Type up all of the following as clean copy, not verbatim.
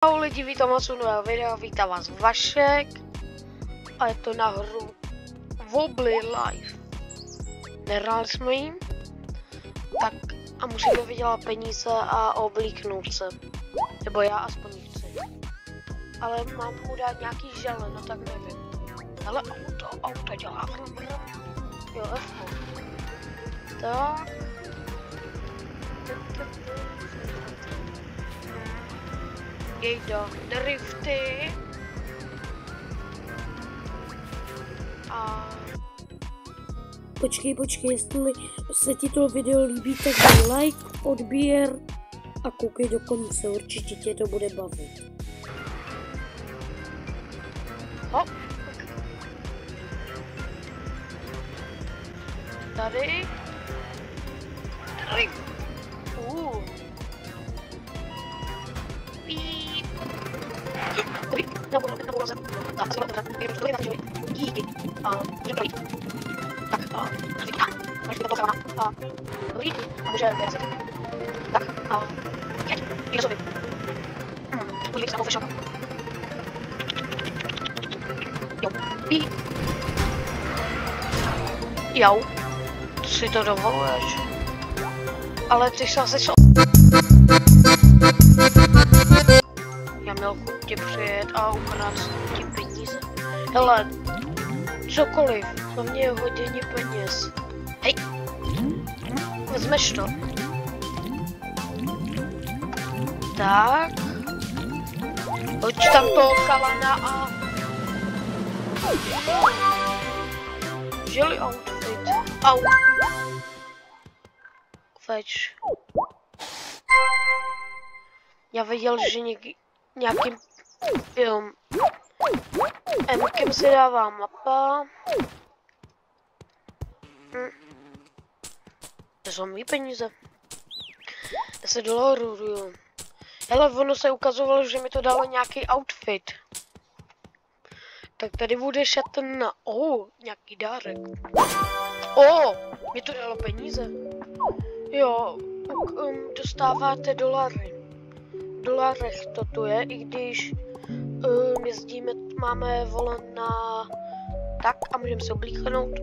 Ahoj lidi, vítám vás u nového videa, vítám vás Vašek a je to na hru Wobbly Life. Nehráli jsme jim, tak a musíme vydělat peníze a oblíknout se, nebo já aspoň chci. Ale mám mu dát nějaký žele, no tak nevím. Ale auto dělá vrum. Jo, F. Tak. Jej do drifty a... Počkej, jestli se ti to video líbí, tak dej like, odběr a koukej do konce, určitě tě to bude bavit. Hop. Tady. Drift. Nebudu se. Tak, si to je díky. Můžeme projít. Tak, můžeme to celá. Dobrý, a můžeme vyrazit. Tak, jeď, jde sobě. Podívej se na fashion. Jo, jau, si to dovoluješ. Ale ty se asi já měl chuť tě přijet a ukrát ti peníze. Hele, cokoliv, hlavně je hodění peněz. Hej, vezmeš to. Tak. Hoď tam toho kalana a... Žili outfit. Au. Več. Já věděl, že nějakým film Mkem se dává mapa. To jsou mý peníze. $10, jo. Hele, ono se ukazovalo, že mi to dalo nějaký outfit. Tak tady bude šatna. Nějaký dárek. Mi to dalo peníze. Jo, dostáváte dolary. V dolarech to tu je, i když jezdíme, máme volna tak a můžeme se oblíknout.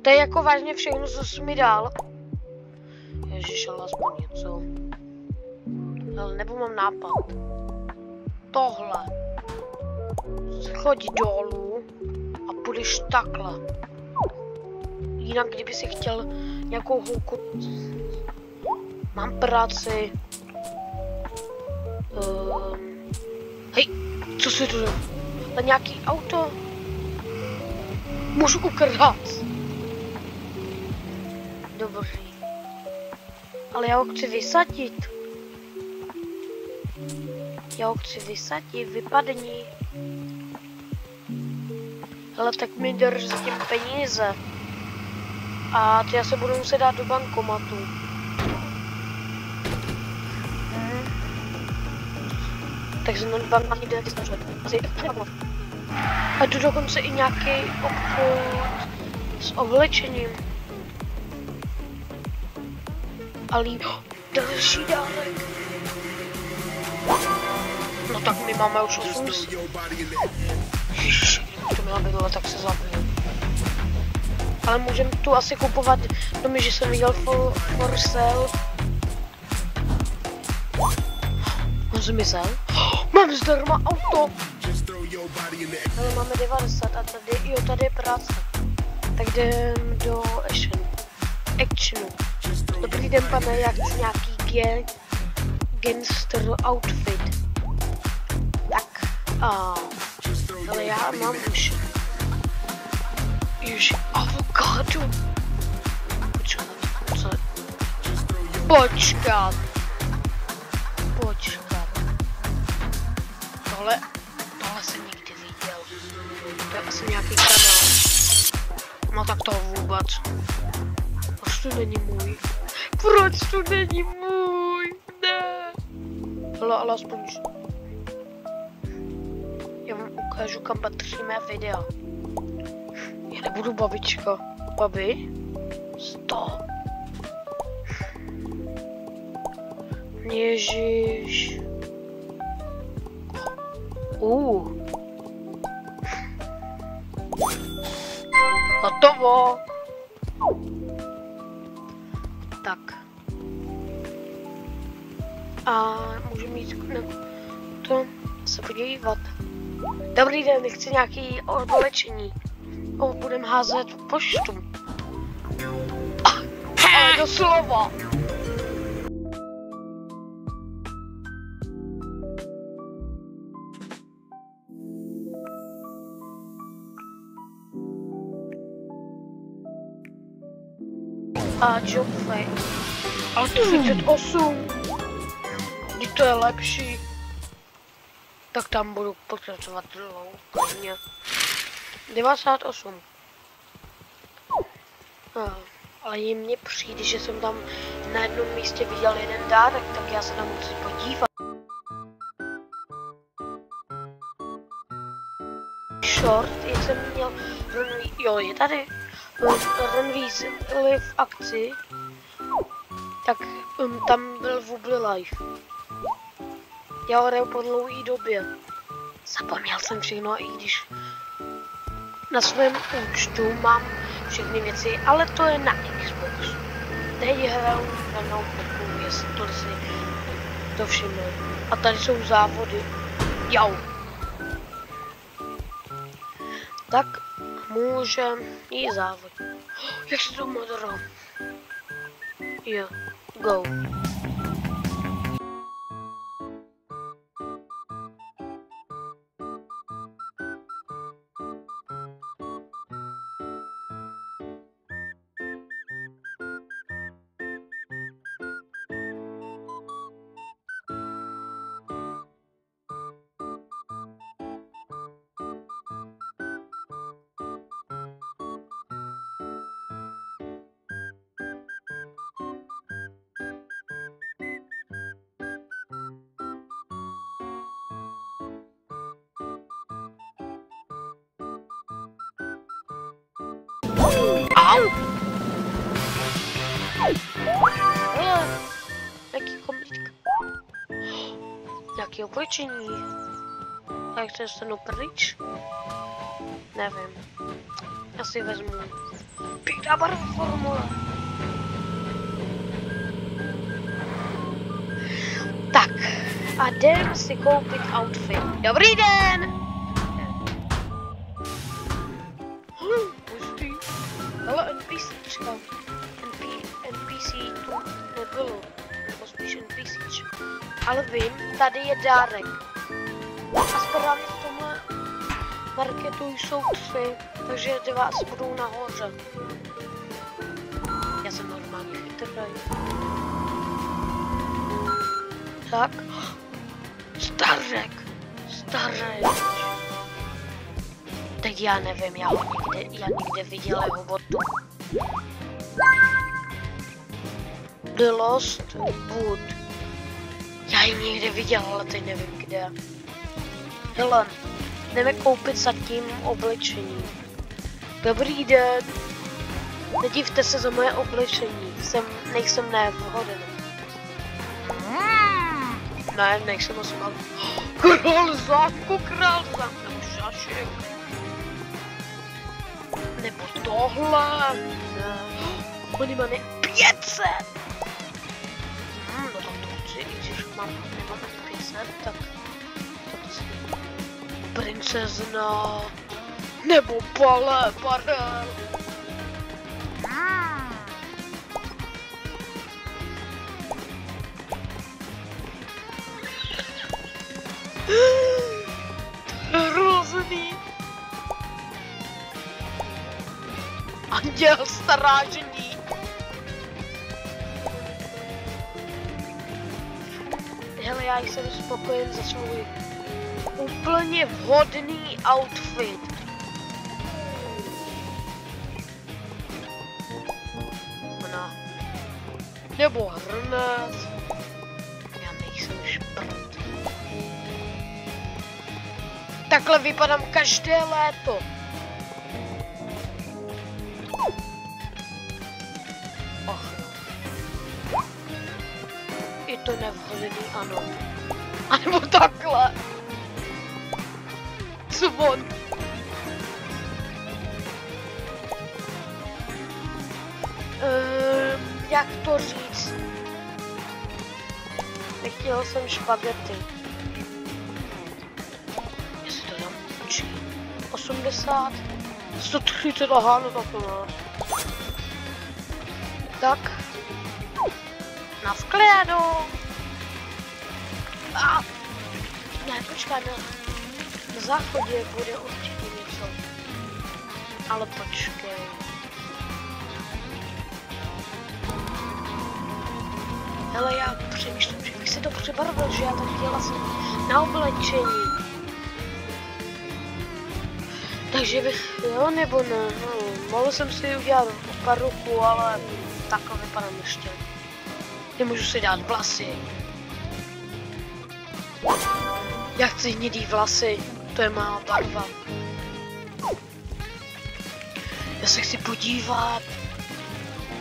To je jako vážně všechno, co jsi mi dal. Ježiš, ale aspoň něco. Ale nebo mám nápad. Tohle. Schodí dolů a půjdeš takhle. Jinak, kdyby si chtěl nějakou hůlku. Mám práci. Hej, co si to? Na nějaký auto? Můžu ukrat. Dobrý. Ale já ho chci vysadit. Vypadni. Hele, tak mi drž zatím peníze. A ty já se budu muset dát do bankomatu. Takže na bankomat nikdy nevystačuje. A tu dokonce i nějaký obchod s oblečením. Ale další dárek. No tak my máme už 800. Ježiši, to měla bydlet, tak se zabiju. Ale můžeme tu asi kupovat domy, že jsem viděl for sale. On zmizel? Mám zdarma auto! Ale máme 90 a tady je práce. Tak jdem do actionu. Dobrý den, pane, jak chci nějaký gangster outfit. Tak, ale já mám už. Ježi, avokádu. Počkat. Tohle jsem nikdy viděl. To je asi nějaký kanál. No tak to vůbec. Proč to není můj? Ne. Ale aspoň... Já vám ukážu, kam patří mé videa. Já nebudu babička. Babi? Stop. Ježiš. Hotovo. Tak. A můžeme jít na to se podívat. Dobrý den, chci nějaký oblečení. Budeme házet poštu. Ale doslova. A job fail. Ale 38. Když to je lepší. Tak tam budu pokračovat dlouho. 98. Ale mně přijde, že jsem tam na jednom místě viděl jeden dárek, tak já se tam musím podívat. Short, jak jsem měl jo, je tady. Runway v akci, tak tam byl Wobbly Life. Já ho hraju po dlouhé době. Zapomněl jsem všechno, i když na svém účtu mám všechny věci, ale to je na Xbox. Teď hraju na notebooku, jestli si to všiml. A tady jsou závody. Jau. Tak můžem i závod. Jak se to modro? Jo, go. Au! Jaký komplítka. Nějaký oblečení. Jak se dostanu pryč? Nevím. Já si vezmu pěkná barva formule. Tak. A jdem si koupit outfit. Dobrý den! Ale NPCčka. NPC tu nebylo. Nebo spíš NPCčka. Ale vím, tady je dárek. A správně v tomhle marketu jsou 3, takže ty vás budou nahoře. Já jsem normálně chytrý. Tak. Starek. Tak já nevím, já někde viděl jeho botu. The Lost Wood. Já ji někde viděl, ale teď nevím kde. Hele, jdeme koupit zatím oblečení. Dobrý den. Nedivte se za moje oblečení. Nejsem nevhoden. Ne, nejsem osmal. Král zámku, nebo šašek. Nebo tohle. Ne. Oni máme 500. No tak to chci, i když nemám 500, tak to si princezna. Nebo barel. Hrozný. Anděl strážení. Hele, já jsem spokojen za svůj úplně vhodný outfit. No. Nebo hrnec. Já nejsem šprt. Takhle vypadám každé léto. Je to nevhodný, ano. A nebo takhle. von! Jak to říct? Nechtěl jsem špagety. Jestli to dám, 80, 130, aha, no tak to má. Tak. Na sklédu. A ne, počkej, na záchodě bude určitě něco. Ale počkej. Hele, já přemýšlím, že bych si to přebarvil, že já tak chtěla jsem na oblečení. Takže bych, jo nebo ne, no, mohl jsem si udělat paruku, ale takhle vypadám ještě. Nemůžu si dát vlasy. Já chci hnědý vlasy, to je má barva. Já se chci podívat,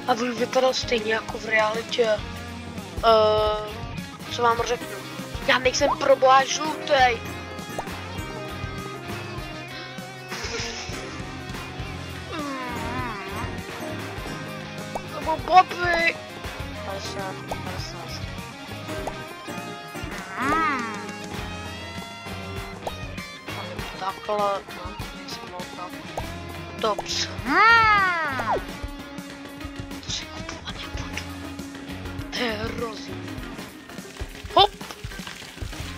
aby vypadal stejně jako v realitě. Co vám řeknu? Já nejsem proboha žlutej. Nebo Bobby. 50. Takhle, no, nejsem tak. Dobře. To si kupovat nebudu. To je hrozný. Hop!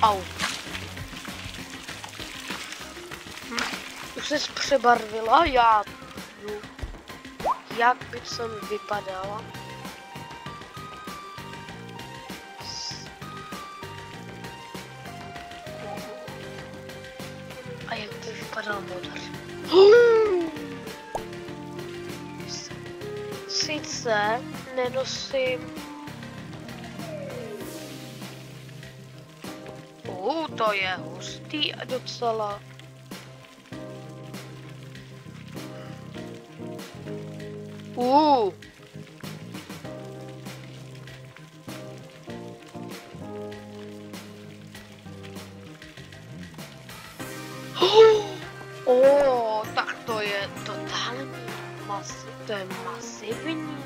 Au. Už jsi přebarvila, já jak by jsem vypadala. A jak by vypadal modr. Sice nenosím. To je hustý a docela. Tak to je totální to je masivní.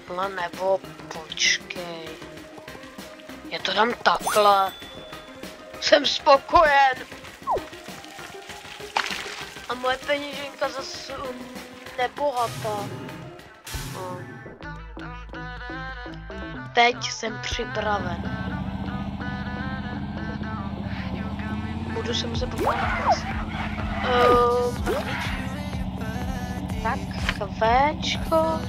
Ale nebo počkej. Já to dám takhle. Jsem spokojen. A moje peněženka zase nebohatá. Teď jsem připraven. Budu se muset pomáhat. Tak, kvéčko.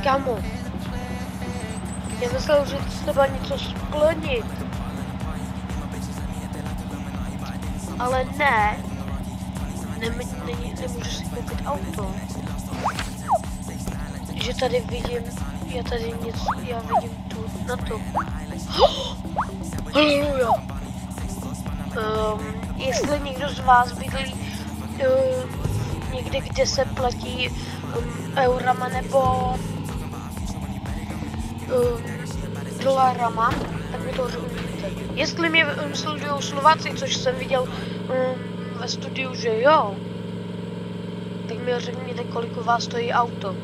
Kamu? Já myslel, že třeba něco splnit. Ale ne. Nemůžu si koupit auto. Že tady vidím, já vidím tu, na to. Haleluja. Jestli někdo z vás bydlí někde, kde se platí eurama nebo dolarama, tak mi to řekněte. Jestli mě sledují Slováci, což jsem viděl ve studiu, že jo, tak mi řekněte, kolik u vás stojí auto.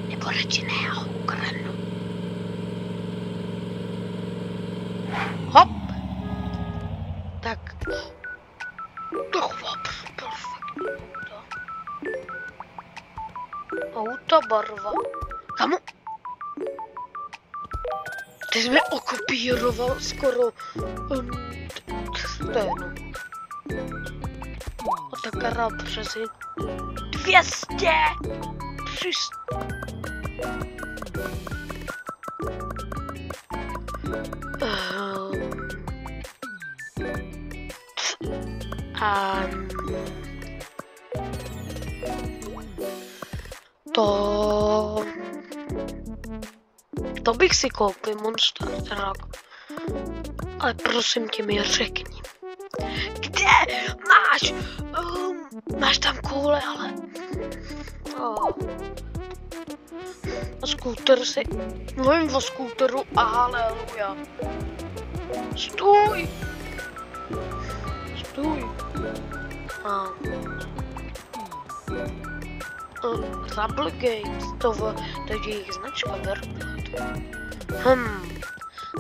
Nebo radši ne, já ho ukradnu. Hop! Tak. Perfektní auto. Barva. Kamu? Ty jsi mi okopíroval skoro stejno. A ta kara přes 200! 300! To To bych si koupil Monster Truck. Ale prosím tě mi řekni. Kde máš? Máš tam koule, ale... A skúter si... Mluvím o skúteru a haleluja. Stůj! Stůj! Trouble Games, to je jejich značka,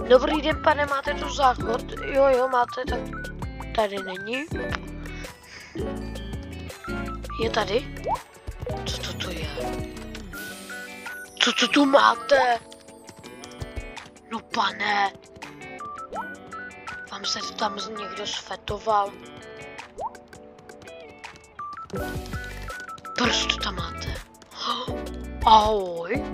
Dobrý den, pane, máte tu záchod? Jo, máte, tak tady není. Je tady? Co to je? Co to tu máte? No pane. Vám se tam někdo sfetoval. Proč to tam máte? Ahoj.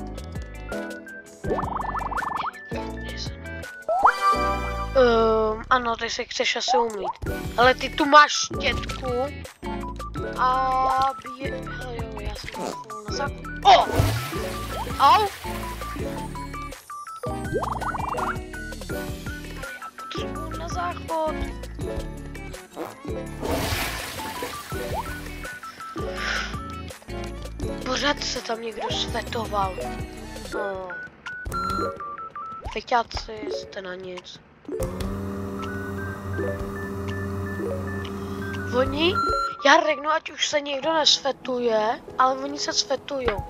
Ano, ty se chceš asi umít. Ale ty tu máš štětku. A jo, já jsem na záchod. Au! Já potřebuji na záchod. Pořád se tam někdo svetoval. Feťáci, jste na nic. Já řeknu, ať už se někdo nesvetuje, ale oni se svetujou.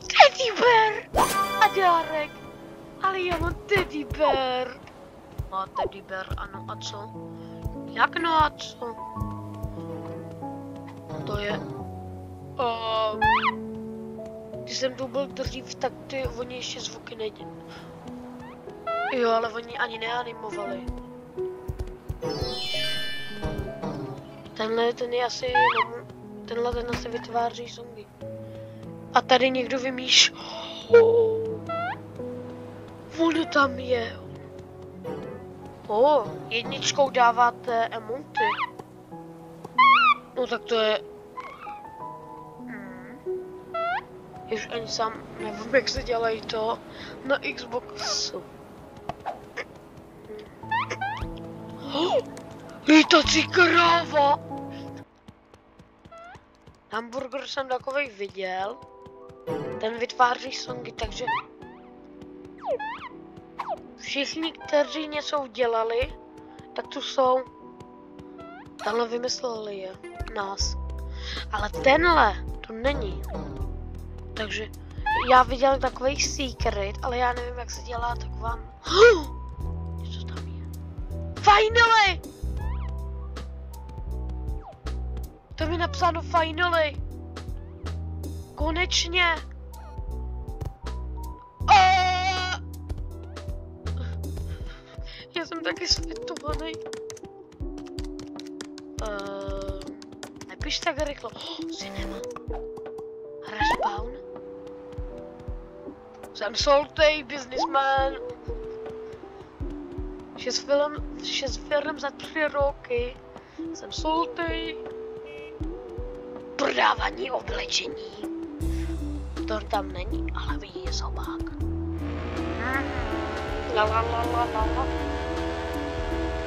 Teddy bear! A dárek! Ale já mám teddy bear. Má teddy bear, ano, a co? Jak no a co? To je... Když jsem tu byl dřív, tak oni ještě zvuky nedělali. Jo, ale oni ani neanimovali. Ten je asi... Tenhle asi vytváří songy. A tady někdo vymýšlí. Ono tam je. Jedničkou dáváte emoty. No tak to je... Už ani sám nevím, jak se dělají to na Xboxu. Lítací kráva! Hamburger jsem takovej viděl. Ten vytváří songy, takže... Všichni, kteří něco udělali, tak tu jsou. Tenhle vymysleli je. Nás. Ale tenhle, to není. Takže já viděl takový secret, ale já nevím, jak se dělá taková... Co tam je? Finally! To mi napsáno finally. Konečně. Já jsem taky světovaný. Nepíš tak rychle. Cinema. Respawn. Jsem salty businessman. 6 firm za 3 roky. Jsem salty. Prodávání oblečení. To tam není, ale vidí je sobák.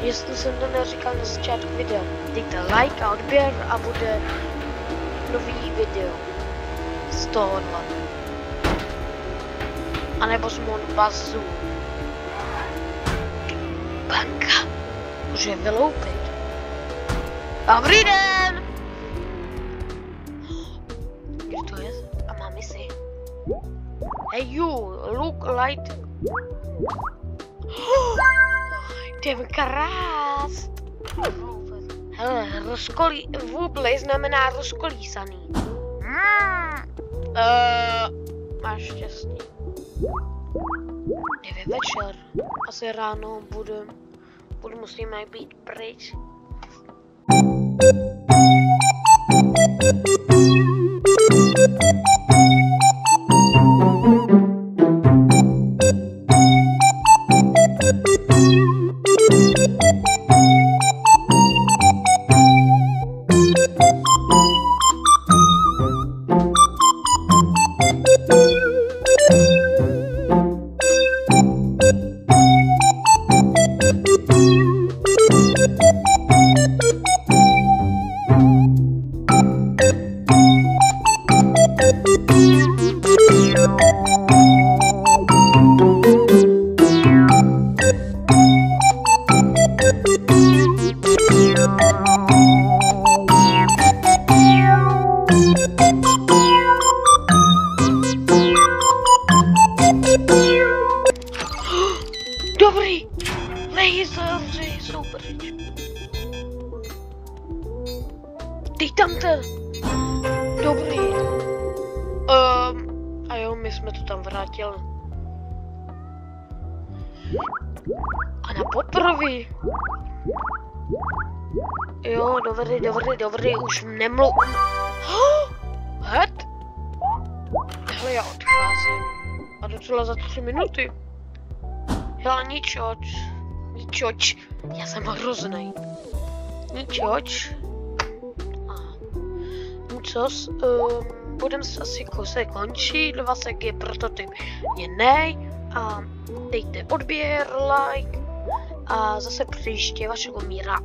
Jestli jsem to neříkal na začátku videa, dejte like a odběr a bude nový video z tohohle. A nebo z Monbazu. Banka může vyloupit. Dobrý den! Kde to je? A mám misi. Hey you, look light. Jdem krást. Hele, vůble znamená rozkolísaný. Máš štěstí. Je večer. Asi ráno musíme být pryč. Dobrý! Laseři jsou pryč. Dej tam ten! Dobrý. A jo, my jsme to tam vrátili. A na podporový. Jo, dobrý, už nemluv. Hed? Hele, já odcházím. A docela za 3 minuty. Hele, ničoč. Já jsem hroznej. Ničoč. Nicos, budem se asi končit, Vasek je prototyp jiný a dejte odběr, like a zase příště vašeho Míra.